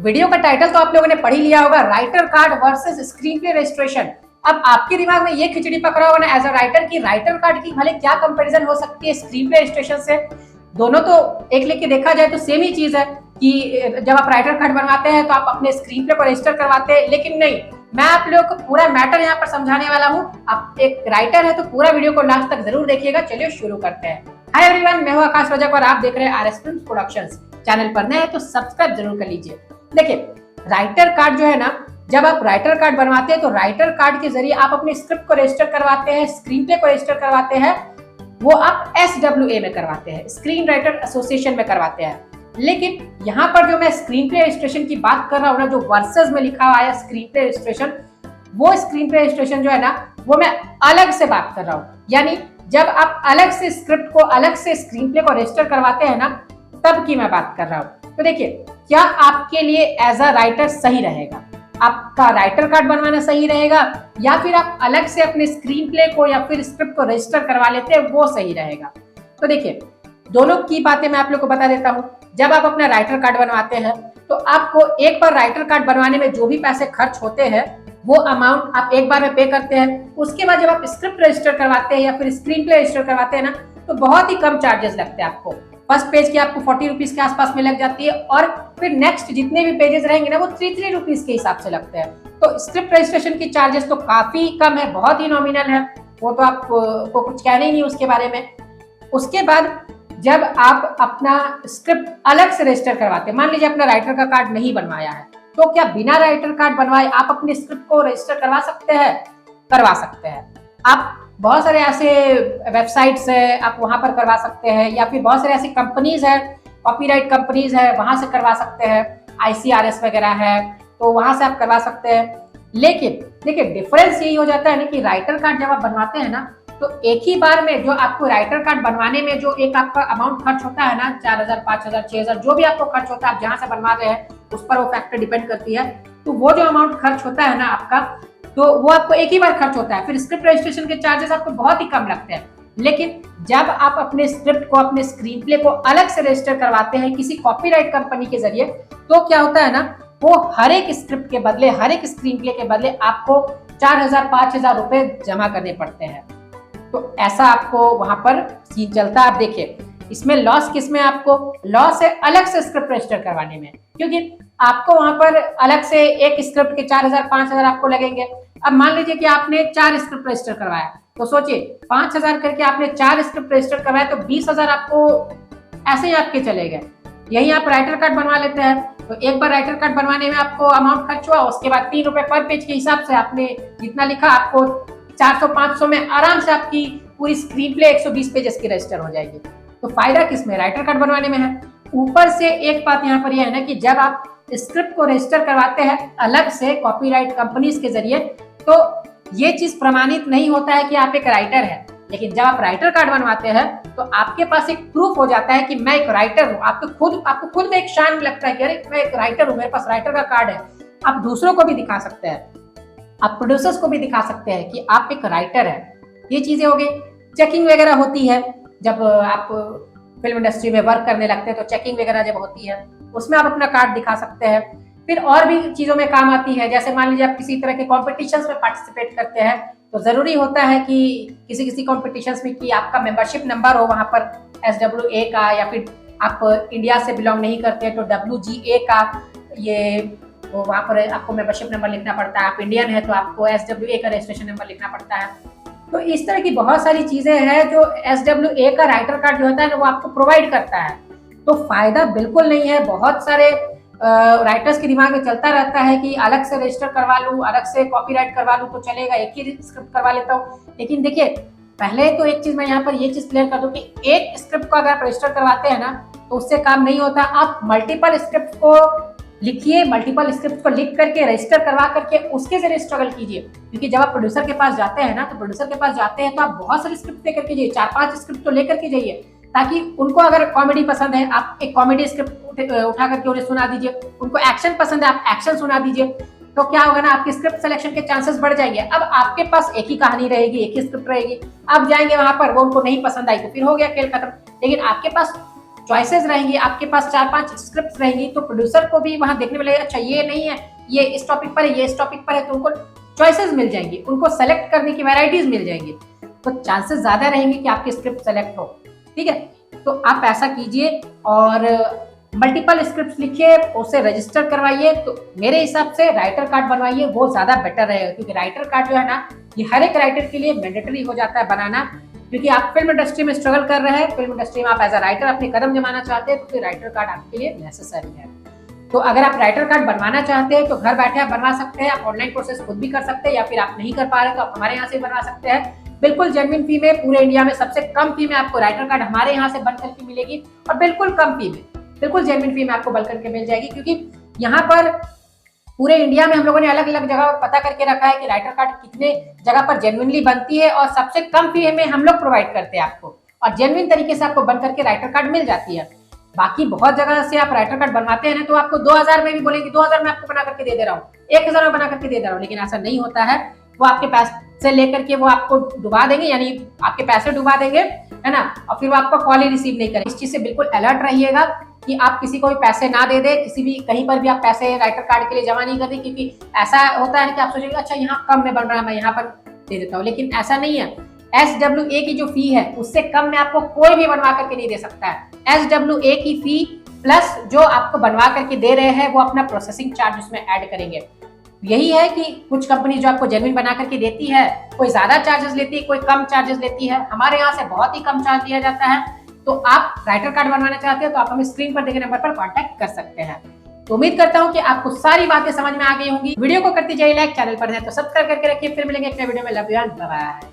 Video का title तो आप लोगों ने पढ़ ही लिया होगा, writer card versus screen play registration. अब आपके दिमाग में ये खिचड़ी पकड़ा होगा ना एज अ राइटर की राइटर कार्ड की भले क्या कंपैरिजन हो सकती है स्क्रीन प्ले रजिस्ट्रेशन से। दोनों तो एक लेके देखा जाए तो सेम ही चीज है कि जब आप राइटर कार्ड बनवाते हैं तो आप अपने स्क्रीन प्ले को रजिस्टर करवाते हैं, लेकिन नहीं, मैं आप लोगों को पूरा मैटर यहाँ पर समझाने वाला हूँ। आप एक राइटर है तो पूरा वीडियो को लास्ट तक जरूर देखिएगा। चलिए शुरू करते हैं। हाय एवरीवन, मैं हूँ आकाश रजक और आप देख रहे हैं आरएस फिल्म्स प्रोडक्शंस। चैनल पर नए हैं तो सब्सक्राइब जरूर कर लीजिए। देखिए, राइटर कार्ड जो है ना, जब आप राइटर कार्ड बनवाते हैं तो राइटर कार्ड के जरिए आप अपने स्क्रिप्ट को रजिस्टर करवाते हैं, स्क्रीन प्ले को रजिस्टर करवाते हैं, वो आप SWA में करवाते हैं, स्क्रीन राइटर एसोसिएशन में करवाते हैं। लेकिन यहाँ पर जो मैं स्क्रीन प्ले रजिस्ट्रेशन की बात कर रहा हूँ ना, जो वर्सेस में लिखा हुआ है स्क्रीन प्ले रजिस्ट्रेशन, वो स्क्रीन प्ले रजिस्ट्रेशन जो है ना, वो मैं अलग से बात कर रहा हूँ। यानी जब आप अलग से स्क्रिप्ट को अलग से स्क्रीन प्ले को रजिस्टर करवाते हैं ना, तब की मैं बात कर रहा हूँ। तो देखिए, क्या आपके लिए एज अ राइटर सही रहेगा, आपका राइटर कार्ड बनवाना सही रहेगा, या फिर आप अलग से अपने स्क्रीन प्ले को या फिर स्क्रिप्ट को रजिस्टर करवा लेते हैं, वो सही रहेगा। तो देखिए, दोनों की बातें मैं आप लोग को बता देता हूँ। जब आप अपना राइटर कार्ड बनवाते हैं तो आपको एक बार राइटर कार्ड बनवाने में जो भी पैसे खर्च होते हैं वो अमाउंट आप एक बार में पे करते हैं। उसके बाद जब आप स्क्रिप्ट रजिस्टर करवाते हैं या फिर स्क्रीन प्ले रजिस्टर करवाते हैं ना, तो बहुत ही कम चार्जेस लगते हैं आपको। फर्स्ट पेज की आपको 40 रुपीज के आसपास में लग जाती है, और फिर नेक्स्ट जितने भी पेजेस रहेंगे ना, वो 3 रुपीज के हिसाब से लगते हैं। तो स्क्रिप्ट रजिस्ट्रेशन की चार्जेस तो काफी कम है, बहुत ही नॉमिनल है, वो तो आपको कुछ कहना ही नहीं उसके बारे में। उसके बाद जब आप अपना स्क्रिप्ट अलग से रजिस्टर करवाते हैं, मान लीजिए अपना राइटर का कार्ड नहीं बनवाया है, तो क्या बिना राइटर कार्ड बनवाए आप अपने स्क्रिप्ट को रजिस्टर करवा सकते हैं? करवा सकते हैं। आप बहुत सारे ऐसे वेबसाइट्स है, आप वहां पर करवा सकते हैं, या फिर बहुत सारे ऐसी कंपनीज है, कॉपीराइट कंपनीज है, वहां से करवा सकते हैं, ICRS वगैरह है, तो वहां से आप करवा सकते हैं। लेकिन देखिए, डिफरेंस यही हो जाता है ना कि राइटर कार्ड जब आप बनवाते हैं ना, तो एक ही बार में जो आपको राइटर कार्ड बनवाने में जो एक आपका अमाउंट खर्च होता है ना, 4000, 5000, 6000, जो भी आपको खर्च होता है, आप जहां से बनवा रहे हैं उस पर वो फैक्टर डिपेंड करती है। तो वो जो अमाउंट खर्च होता है ना आपका, तो वो आपको एक ही बार खर्च होता है। फिर स्क्रिप्ट रजिस्ट्रेशन के चार्जेस आपको बहुत ही कम लगते हैं। लेकिन जब आप अपने स्क्रिप्ट को, अपने स्क्रीन प्ले को अलग से रजिस्टर करवाते हैं किसी कॉपीराइट कंपनी के जरिए, तो क्या होता है ना, वो हर एक स्क्रिप्ट के बदले, हर एक स्क्रीन प्ले के बदले आपको 4000, 5000 रुपए जमा करने पड़ते हैं। तो ऐसा आपको वहां पर सीन चलता है। आप देखिए, इसमें लॉस किसमें, आपको लॉस है अलग से स्क्रिप्ट रजिस्टर करवाने में, क्योंकि आपको वहां पर अलग से एक स्क्रिप्ट के 4000, 5000 आपको लगेंगे। अब मान लीजिए कि आपने 4 स्क्रिप्ट रजिस्टर करवाया, तो सोचिए 5000 करके आपने 4 स्क्रिप्ट रजिस्टर करवाया, तो 20000 आपको ऐसे ही आपके चले गए। यही आप राइटर कार्ड बनवा लेते हैं, तो एक बार राइटर कार्ड बनवाने में आपको अमाउंट खर्च हुआ, उसके बाद 3 रुपए पर पेज के हिसाब से आपने जितना लिखा, आपको 400-500 में आराम से आपकी पूरी स्क्रीन प्ले 120 पेजेस की रजिस्टर हो जाएगी। तो फायदा किसमें, राइटर कार्ड बनवाने में है। ऊपर से एक बात यहाँ पर यह है ना कि जब आप स्क्रिप्ट को रजिस्टर करवाते हैं अलग से कॉपीराइट कंपनीज के जरिए, तो ये चीज प्रमाणित नहीं होता है कि आप एक राइटर हैं। लेकिन जब आप राइटर कार्ड बनवाते हैं तो आपके पास एक प्रूफ हो जाता है कि मैं एक राइटर हूँ। आपको खुद में एक शान लगता है कि अरे मैं एक राइटर हूँ, मेरे पास राइटर का कार्ड है। आप दूसरों को भी दिखा सकते हैं, आप प्रोड्यूसर्स को भी दिखा सकते हैं कि आप एक राइटर हैं। ये चीजें हो गई। चेकिंग वगैरह होती है, जब आप फिल्म इंडस्ट्री में वर्क करने लगते हैं तो चेकिंग वगैरह जब होती है, उसमें आप अपना कार्ड दिखा सकते हैं। फिर और भी चीजों में काम आती है, जैसे मान लीजिए आप किसी तरह के कॉम्पिटिशन्स में पार्टिसिपेट करते हैं, तो जरूरी होता है कि किसी कॉम्पिटिशन्स में कि आपका मेंबरशिप नंबर हो वहां पर SWA का, या फिर आप इंडिया से बिलोंग नहीं करते हैं तो WGA का, ये तो वहां पर आपको मेंबरशिप नंबर लिखना पड़ता है। आप इंडियन है तो आपको SWA का रजिस्ट्रेशन नंबर लिखना पड़ता है। तो इस तरह की बहुत सारी चीजें हैं जो SWA का राइटर कार्ड जो होता है ना, वो आपको प्रोवाइड करता है। तो फायदा बिल्कुल नहीं है। बहुत सारे राइटर्स के दिमाग में चलता रहता है कि अलग से रजिस्टर करवा लूं, अलग से कॉपीराइट करवा लूं तो चलेगा, एक ही स्क्रिप्ट करवा लेता हूँ। लेकिन देखिए, पहले तो एक चीज मैं यहाँ पर ये चीज क्लियर कर दूं कि एक स्क्रिप्ट को अगर आप रजिस्टर करवाते हैं ना, तो उससे काम नहीं होता। आप मल्टीपल स्क्रिप्ट को लिखिए, मल्टीपल स्क्रिप्ट को लिख करके रजिस्टर करवा करके उसके जरिए स्ट्रगल कीजिए। क्योंकि जब आप प्रोड्यूसर के पास जाते हैं ना, तो प्रोड्यूसर के पास जाते हैं तो आप बहुत सारी स्क्रिप्ट लेकर के जाइए, 4-5 स्क्रिप्ट तो लेकर के जाइए, ताकि उनको अगर कॉमेडी पसंद है आप एक कॉमेडी स्क्रिप्ट उठा करके उन्हें सुना दीजिए, उनको एक्शन पसंद है आप एक्शन सुना दीजिए। तो क्या होगा ना, आपके स्क्रिप्ट सिलेक्शन के चांसेस बढ़ जाएंगे। अब आपके पास एक ही कहानी रहेगी, एक ही स्क्रिप्ट रहेगी, आप जाएंगे वहां पर, वो उनको नहीं पसंद आई तो फिर हो गया खेल खत्म। लेकिन आपके पास चॉइसेस रहेंगी, आपके पास 4-5 स्क्रिप्ट रहेंगी, तो प्रोड्यूसर को भी वहां देखने में लगेगा अच्छा ये नहीं है, ये इस टॉपिक पर है, ये इस टॉपिक पर है, तो उनको चॉइसेस मिल जाएंगी, उनको सेलेक्ट करने की वैरायटीज मिल जाएंगी, तो चांसेस ज्यादा रहेंगे कि आपकी स्क्रिप्ट सेलेक्ट हो। ठीक है, तो आप ऐसा कीजिए और मल्टीपल स्क्रिप्ट लिखिए, उसे रजिस्टर करवाइए। तो मेरे हिसाब से राइटर कार्ड बनवाइए, वो ज्यादा बेटर रहेगा, क्योंकि राइटर कार्ड जो है ना, ये हर एक राइटर के लिए मैंडेटरी हो जाता है बनाना, क्योंकि आप फिल्म इंडस्ट्री में स्ट्रगल कर रहे हैं, फिल्म इंडस्ट्री में आप एज अ राइटर अपने कदम जमाना चाहते हैं, तो फिर राइटर कार्ड आपके लिए नेसेसरी है। तो अगर आप राइटर कार्ड बनवाना चाहते हैं तो घर बैठे आप बनवा सकते हैं, आप ऑनलाइन प्रोसेस खुद भी कर सकते हैं, या फिर आप नहीं कर पा रहे तो आप हमारे यहाँ से बनवा सकते हैं। बिल्कुल जेन्युइन फी में, पूरे इंडिया में सबसे कम फी में आपको राइटर कार्ड हमारे यहाँ से बन करके मिलेगी, और बिल्कुल कम फी में, बिल्कुल जेन्युइन फी में आपको बन करके मिल जाएगी। क्योंकि यहाँ पर पूरे इंडिया में हम लोगों ने अलग अलग जगह पता करके रखा है कि राइटर कार्ड कितने जगह पर जेन्युइनली बनती है, और सबसे कम फी में हम लोग प्रोवाइड करते हैं आपको, और जेन्युइन तरीके से आपको बन करके राइटर कार्ड मिल जाती है। बाकी बहुत जगह से आप राइटर कार्ड बनवाते हैं ना, तो आपको 2000 में भी बोलेंगे 2000 में आपको बना करके दे रहा हूँ, 1000 में बना करके दे रहा हूँ, लेकिन ऐसा नहीं होता है। वो आपके पैसे लेकर के वो आपको डुबा देंगे, यानी आपके पैसे डुबा देंगे, है ना, और फिर वो आपका कॉल ही रिसीव नहीं करेंगे। इस चीज से बिल्कुल अलर्ट रहिएगा कि आप किसी को भी पैसे ना दे दे, किसी भी कहीं पर भी आप पैसे राइटर कार्ड के लिए जमा नहीं कर दे, क्योंकि ऐसा होता है कि आप सोचेंगे अच्छा यहाँ कम में बन रहा है, मैं यहाँ पर दे देता हूँ, लेकिन ऐसा नहीं है। SWA की जो फी है उससे कम में आपको कोई भी बनवा करके नहीं दे सकता है। SWA की फी प्लस जो आपको बनवा करके दे रहे हैं वो अपना प्रोसेसिंग चार्ज उसमें ऐड करेंगे। यही है कि कुछ कंपनी जो आपको जेन्युइन बना करके देती है, कोई ज्यादा चार्जेस लेती है, कोई कम चार्जेस लेती है, हमारे यहाँ से बहुत ही कम चार्ज दिया जाता है। तो आप राइटर कार्ड बनवाना चाहते हैं तो आप हमें स्क्रीन पर दिखे नंबर पर कांटेक्ट कर सकते हैं। तो उम्मीद करता हूं कि आपको सारी बातें समझ में आ गई होंगी। वीडियो को करती जाइए लाइक, चैनल पर है तो सब्सक्राइब करके रखिए। फिर मिलेंगे एक नए वीडियो में। Love you and bye bye.